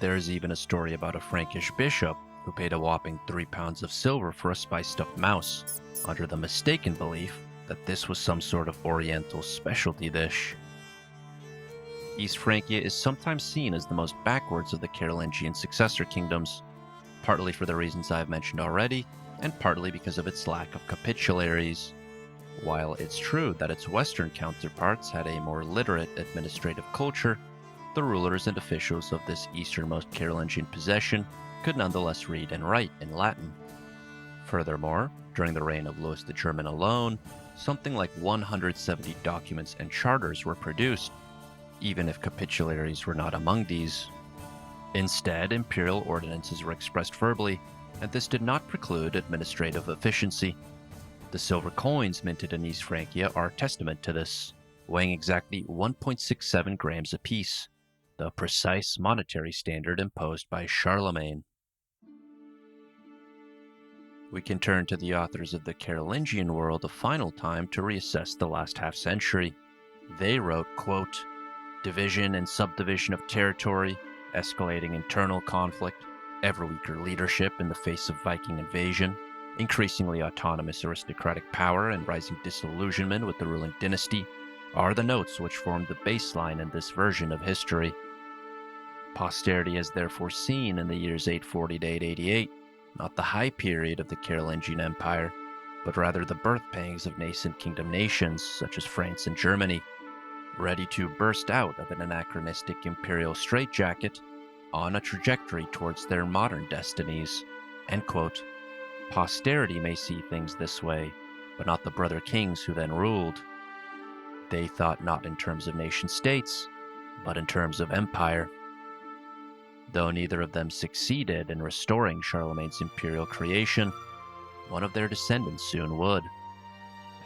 There is even a story about a Frankish bishop who paid a whopping 3 pounds of silver for a spiced-up mouse, under the mistaken belief that this was some sort of oriental specialty dish. East Francia is sometimes seen as the most backwards of the Carolingian successor kingdoms, partly for the reasons I have mentioned already, and partly because of its lack of capitularies. While it's true that its western counterparts had a more literate administrative culture, the rulers and officials of this easternmost Carolingian possession could nonetheless read and write in Latin. Furthermore, during the reign of Louis the German alone, something like 170 documents and charters were produced, even if capitularies were not among these. Instead, imperial ordinances were expressed verbally, and this did not preclude administrative efficiency. The silver coins minted in East Francia are testament to this, weighing exactly 1.67 grams apiece, the precise monetary standard imposed by Charlemagne. We can turn to the authors of the Carolingian world a final time to reassess the last half-century. They wrote, quote, "Division and subdivision of territory, escalating internal conflict, ever weaker leadership in the face of Viking invasion, increasingly autonomous aristocratic power, and rising disillusionment with the ruling dynasty are the notes which form the baseline in this version of history. Posterity has therefore seen in the years 840 to 888 not the high period of the Carolingian Empire, but rather the birth pangs of nascent kingdom nations such as France and Germany, ready to burst out of an anachronistic imperial straitjacket on a trajectory towards their modern destinies." End quote. Posterity may see things this way, but not the brother kings who then ruled. They thought not in terms of nation-states, but in terms of empire. Though neither of them succeeded in restoring Charlemagne's imperial creation, one of their descendants soon would.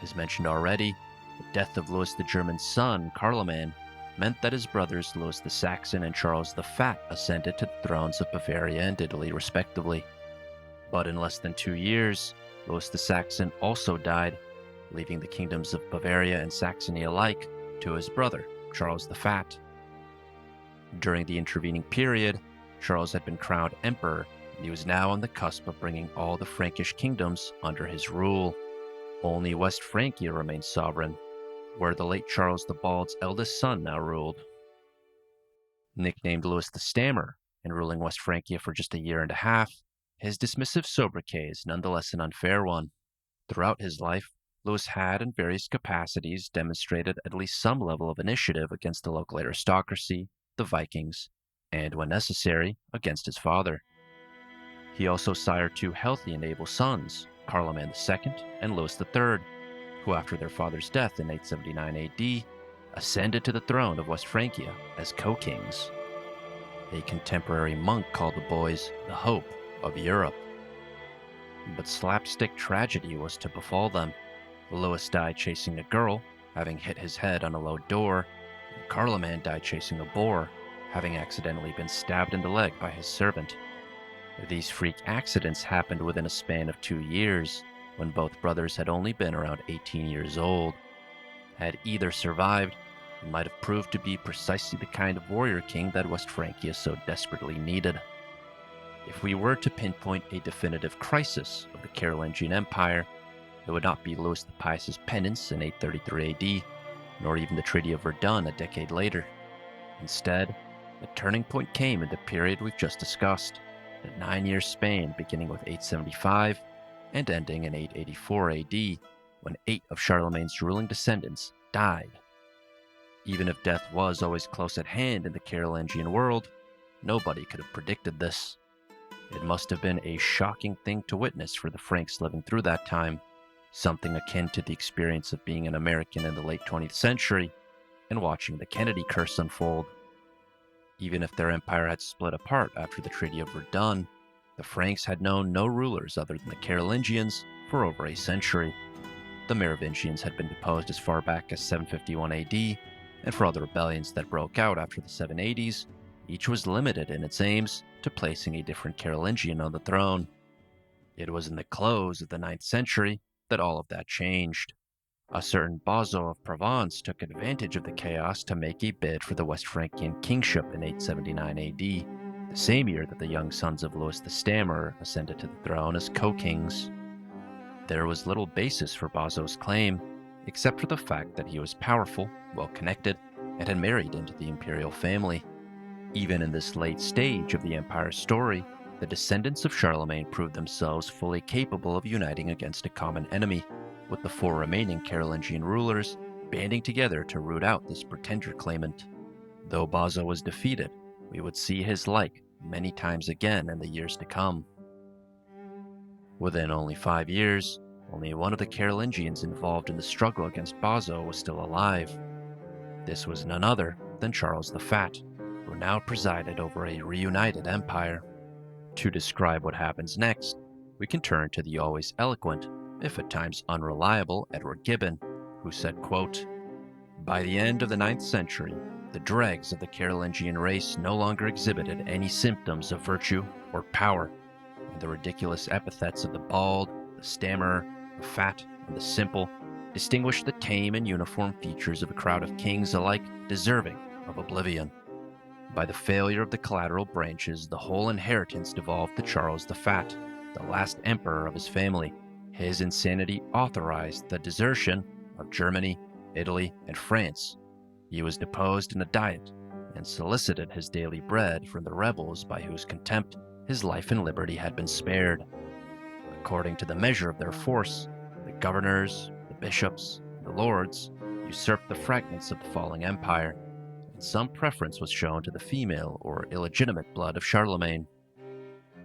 As mentioned already, the death of Louis the German's son, Charlemagne, meant that his brothers Louis the Saxon and Charles the Fat ascended to the thrones of Bavaria and Italy respectively. But in less than 2 years, Louis the Saxon also died, leaving the kingdoms of Bavaria and Saxony alike to his brother, Charles the Fat. During the intervening period, Charles had been crowned emperor, and he was now on the cusp of bringing all the Frankish kingdoms under his rule. Only West Francia remained sovereign, where the late Charles the Bald's eldest son now ruled. Nicknamed Louis the Stammer, and ruling West Francia for just a year and a half, his dismissive sobriquet is nonetheless an unfair one. Throughout his life, Louis had, in various capacities, demonstrated at least some level of initiative against the local aristocracy, the Vikings, and, when necessary, against his father. He also sired 2 healthy and able sons, Charlemagne II and Louis III, who after their father's death in 879 AD, ascended to the throne of West Francia as co-kings. A contemporary monk called the boys the hope of Europe. But slapstick tragedy was to befall them. Louis died chasing a girl, having hit his head on a low door, and Charlemagne died chasing a boar, having accidentally been stabbed in the leg by his servant. These freak accidents happened within a span of 2 years, when both brothers had only been around 18 years old. Had either survived, he might have proved to be precisely the kind of warrior king that West Francia so desperately needed. If we were to pinpoint a definitive crisis of the Carolingian Empire, it would not be Louis the Pious's penance in 833 AD, nor even the Treaty of Verdun a decade later. Instead, the turning point came in the period we've just discussed, the 9-year span beginning with 875 and ending in 884 AD, when 8 of Charlemagne's ruling descendants died. Even if death was always close at hand in the Carolingian world, nobody could have predicted this. It must have been a shocking thing to witness for the Franks living through that time, something akin to the experience of being an American in the late 20th century and watching the Kennedy curse unfold. Even if their empire had split apart after the Treaty of Verdun, the Franks had known no rulers other than the Carolingians for over a century. The Merovingians had been deposed as far back as 751 AD, and for other rebellions that broke out after the 780s, each was limited in its aims to placing a different Carolingian on the throne. It was in the close of the 9th century that all of that changed. A certain Bazo of Provence took advantage of the chaos to make a bid for the West Frankian kingship in 879 AD, the same year that the young sons of Louis the Stammerer ascended to the throne as co-kings. There was little basis for Bazo's claim, except for the fact that he was powerful, well-connected, and had married into the imperial family. Even in this late stage of the empire's story, the descendants of Charlemagne proved themselves fully capable of uniting against a common enemy, with the 4 remaining Carolingian rulers banding together to root out this pretender claimant. Though Bazo was defeated, we would see his like many times again in the years to come. Within only 5 years, only one of the Carolingians involved in the struggle against Bazo was still alive. This was none other than Charles the Fat, who now presided over a reunited empire. To describe what happens next, we can turn to the always eloquent, if at times unreliable, Edward Gibbon, who said, quote, "By the end of the 9th century, the dregs of the Carolingian race no longer exhibited any symptoms of virtue or power, and the ridiculous epithets of the bald, the stammerer, the fat, and the simple distinguished the tame and uniform features of a crowd of kings alike deserving of oblivion. By the failure of the collateral branches, the whole inheritance devolved to Charles the Fat, the last emperor of his family. His insanity authorized the desertion of Germany, Italy, and France. He was deposed in a diet and solicited his daily bread from the rebels by whose contempt his life and liberty had been spared. According to the measure of their force, the governors, the bishops, and the lords usurped the fragments of the falling empire, and some preference was shown to the female or illegitimate blood of Charlemagne.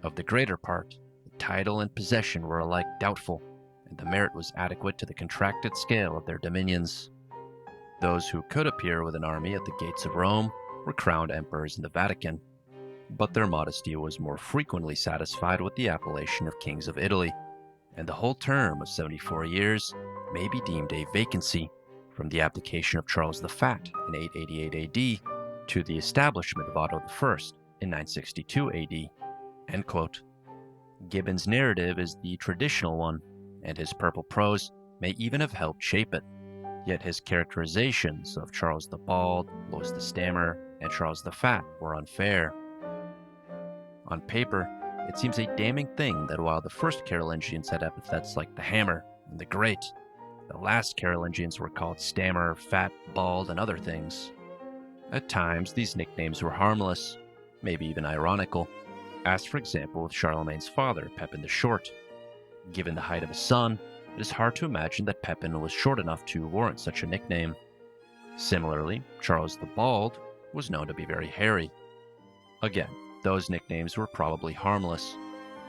Of the greater part, the title and possession were alike doubtful, and the merit was adequate to the contracted scale of their dominions. Those who could appear with an army at the gates of Rome were crowned emperors in the Vatican, but their modesty was more frequently satisfied with the appellation of kings of Italy, and the whole term of 74 years may be deemed a vacancy from the abdication of Charles the Fat in 888 AD to the establishment of Otto I in 962 AD. End quote. Gibbon's narrative is the traditional one, and his purple prose may even have helped shape it. Yet his characterizations of Charles the Bald, Louis the Stammerer, and Charles the Fat were unfair. On paper, it seems a damning thing that while the first Carolingians had epithets like the Hammer and the Great, the last Carolingians were called Stammerer, Fat, Bald, and other things. At times, these nicknames were harmless, maybe even ironical, as for example with Charlemagne's father, Pepin the Short. Given the height of his son, it is hard to imagine that Pepin was short enough to warrant such a nickname. Similarly, Charles the Bald was known to be very hairy. Again, those nicknames were probably harmless,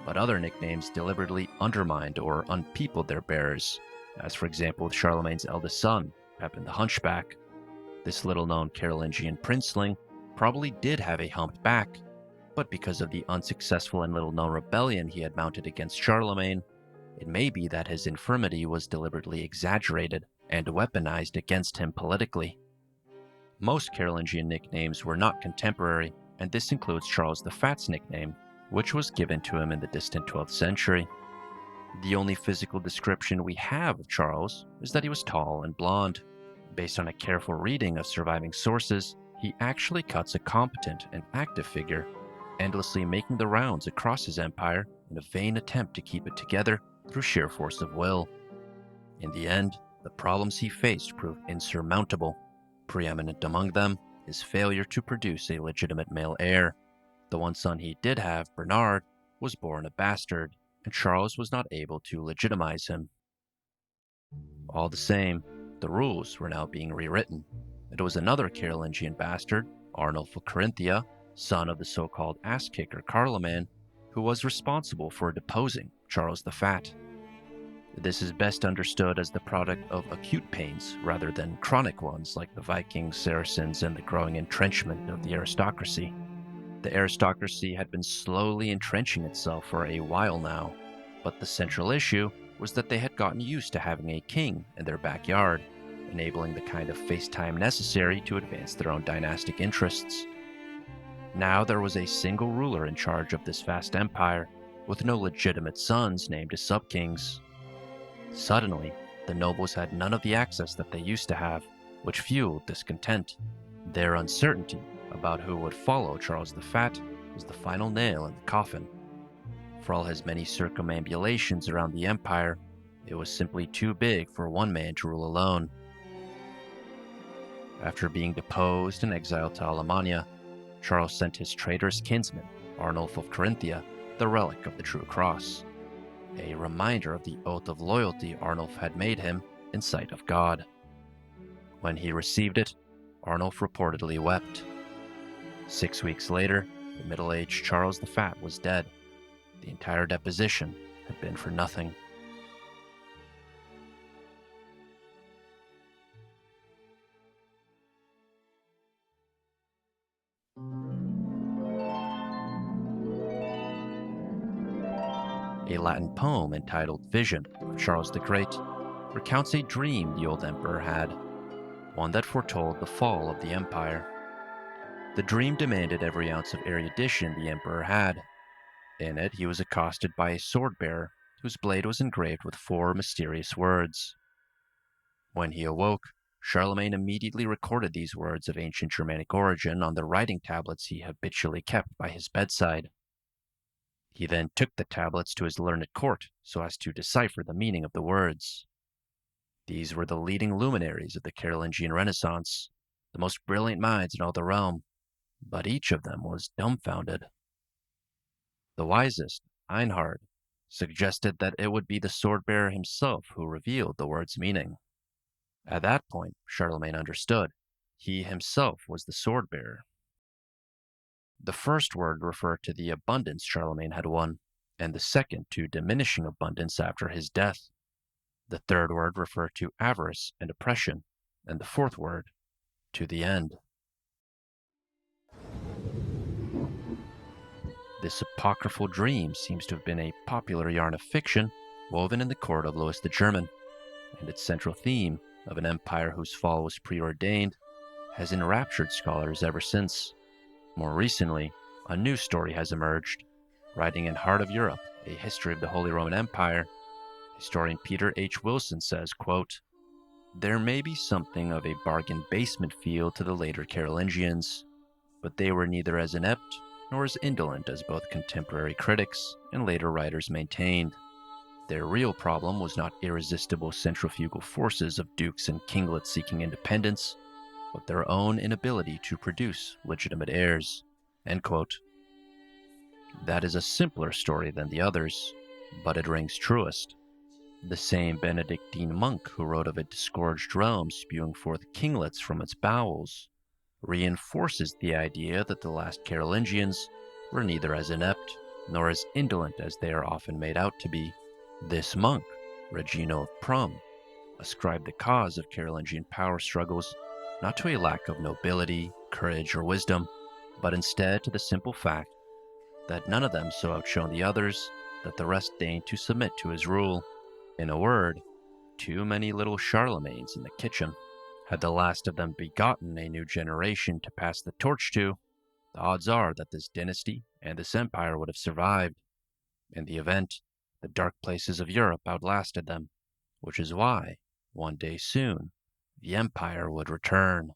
but other nicknames deliberately undermined or unpeopled their bearers, as for example with Charlemagne's eldest son, Pepin the Hunchback. This little-known Carolingian princeling probably did have a humped back, but because of the unsuccessful and little-known rebellion he had mounted against Charlemagne, it may be that his infirmity was deliberately exaggerated and weaponized against him politically. Most Carolingian nicknames were not contemporary, and this includes Charles the Fat's nickname, which was given to him in the distant 12th century. The only physical description we have of Charles is that he was tall and blond. Based on a careful reading of surviving sources, he actually cuts a competent and active figure. endlessly making the rounds across his empire in a vain attempt to keep it together through sheer force of will. In the end, the problems he faced proved insurmountable. Preeminent among them, his failure to produce a legitimate male heir. The one son he did have, Bernhard, was born a bastard, and Charles was not able to legitimize him. All the same, the rules were now being rewritten. It was another Carolingian bastard, Arnulf of Carinthia, son of the so-called ass-kicker Charlemagne, who was responsible for deposing Charles the Fat. This is best understood as the product of acute pains rather than chronic ones like the Vikings, Saracens, and the growing entrenchment of the aristocracy. The aristocracy had been slowly entrenching itself for a while now, but the central issue was that they had gotten used to having a king in their backyard, enabling the kind of face time necessary to advance their own dynastic interests. Now there was a single ruler in charge of this vast empire, with no legitimate sons named as sub-kings. Suddenly, the nobles had none of the access that they used to have, which fueled discontent. Their uncertainty about who would follow Charles the Fat was the final nail in the coffin. For all his many circumambulations around the empire, it was simply too big for one man to rule alone. After being deposed and exiled to Alemannia, Charles sent his traitorous kinsman, Arnulf of Carinthia, the relic of the True Cross, a reminder of the oath of loyalty Arnulf had made him in sight of God. When he received it, Arnulf reportedly wept. 6 weeks later, the middle-aged Charles the Fat was dead. The entire deposition had been for nothing. A Latin poem entitled Vision of Charles the Great recounts a dream the old emperor had, one that foretold the fall of the empire. The dream demanded every ounce of erudition the emperor had. In it, he was accosted by a sword-bearer whose blade was engraved with 4 mysterious words. When he awoke, Charlemagne immediately recorded these words of ancient Germanic origin on the writing tablets he habitually kept by his bedside. He then took the tablets to his learned court so as to decipher the meaning of the words. These were the leading luminaries of the Carolingian Renaissance, the most brilliant minds in all the realm, but each of them was dumbfounded. The wisest, Einhard, suggested that it would be the sword-bearer himself who revealed the word's meaning. At that point, Charlemagne understood. He himself was the sword-bearer. The first word referred to the abundance Charlemagne had won, and the second to diminishing abundance after his death. The third word referred to avarice and oppression, and the fourth word to the end. This apocryphal dream seems to have been a popular yarn of fiction woven in the court of Louis the German, and its central theme of an empire whose fall was preordained has enraptured scholars ever since. More recently, a new story has emerged. Writing in Heart of Europe, A History of the Holy Roman Empire, historian Peter H. Wilson says, quote, "There may be something of a bargain basement feel to the later Carolingians, but they were neither as inept nor as indolent as both contemporary critics and later writers maintained. Their real problem was not irresistible centrifugal forces of dukes and kinglets seeking independence, but their own inability to produce legitimate heirs." End quote. That is a simpler story than the others, but it rings truest. The same Benedictine monk who wrote of a disgorged realm spewing forth kinglets from its bowels reinforces the idea that the last Carolingians were neither as inept nor as indolent as they are often made out to be. This monk, Regino of Prum, ascribed the cause of Carolingian power struggles not to a lack of nobility, courage, or wisdom, but instead to the simple fact that none of them so outshone the others that the rest deigned to submit to his rule. In a word, too many little Charlemagnes in the kitchen. Had the last of them begotten a new generation to pass the torch to, the odds are that this dynasty and this empire would have survived. In the event, the dark places of Europe outlasted them, which is why, one day soon, the empire would return.